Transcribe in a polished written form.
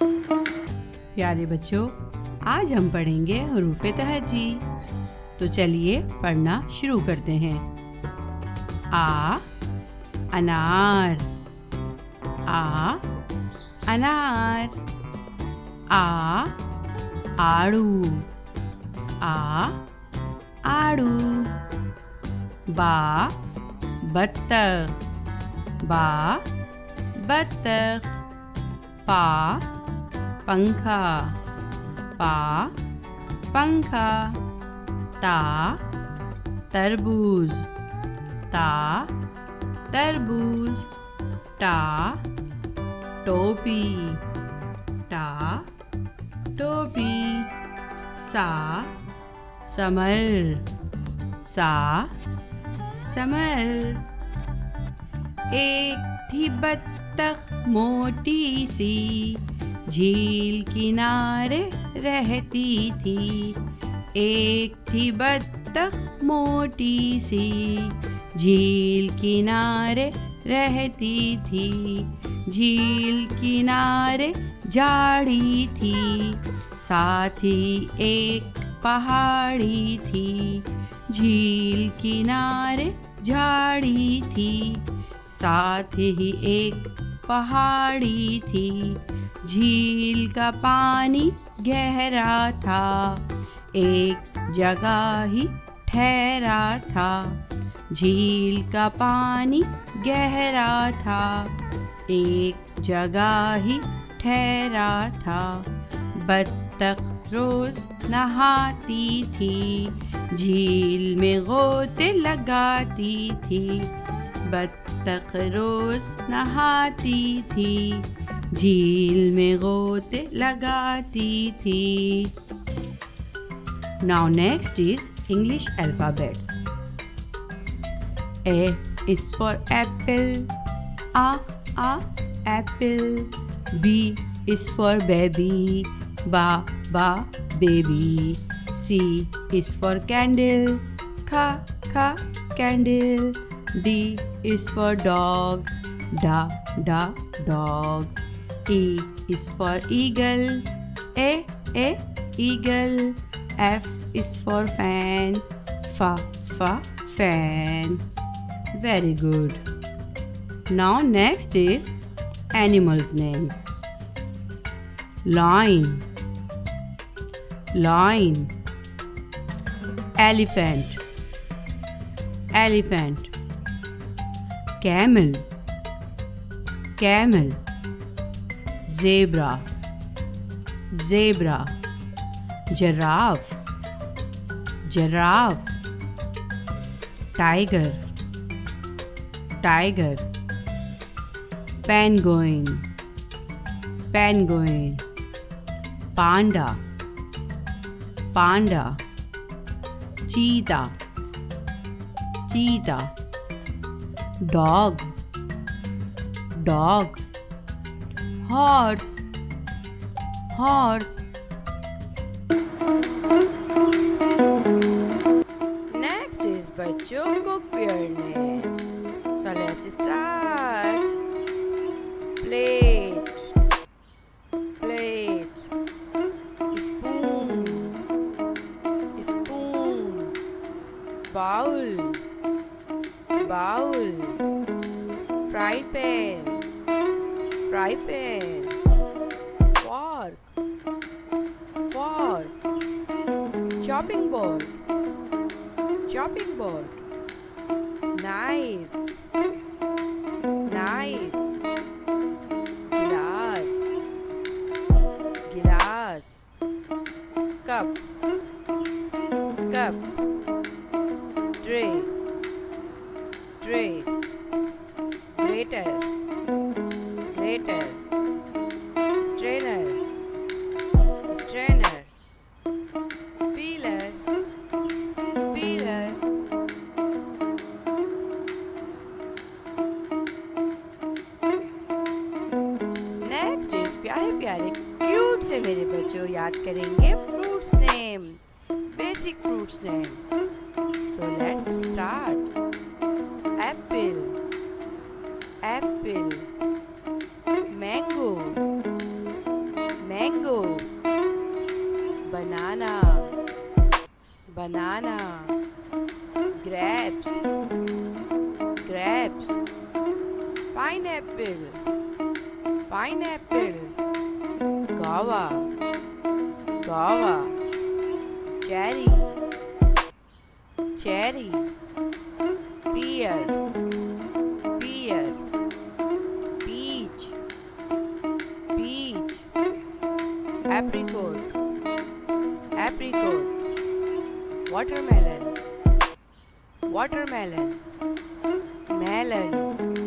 प्यारे बच्चों, आज हम पढ़ेंगे हरूफ़े तहज्जी। तो चलिए पढ़ना शुरू करते हैं। आ अनार, आ अनार। आ आड़ू, आ आड़ू। बा बत्तख, बा बत्तख। पा पंखा, पा पंखा। ता तरबूज, ता तरबूज। टा टोपी, टा टोपी। सा समर, सा समर। एक थी बत्तख मोटी सी, झील किनारे रहती थी। एक थी बत्तख मोटी सी, झील किनारे रहती थी। झील किनारे झाड़ी थी, साथ ही एक पहाड़ी थी। झील किनारे झाड़ी थी, साथ ही एक पहाड़ी थी। झील का पानी गहरा था, एक जगह ही ठहरा था। झील का पानी गहरा था, एक जगह ही ठहरा था। बत्तख रोज नहाती थी, झील में गोते लगाती थी। बत्तख रोज नहाती थी, झील में गोते लगाती थी। Now next is English alphabets. A is for apple, a apple. B is for baby, ba baby. C is for candle, kha candle. D is for dog, da dog. E is for eagle, a eagle. F is for fan, fa fan. Very good. Now next is animal's name. Lion, elephant, camel, zebra, giraffe, tiger, penguin, panda, cheetah, dog, horse. Next is बच्चों cookware name. So let's start. Plate, spoon, bowl, fry pan, fork, chopping board, knife, glass, cup, tray, grater, strainer, peeler. Next is प्यारे cute से मेरे बच्चों याद करेंगे fruits name, basic fruits name. So let's start. Apple, mango, grapes, pineapple, pineapple, guava, guava, cherry, cherry, pear, pear, peach, peach, apricot, apricot, watermelon, watermelon, melon,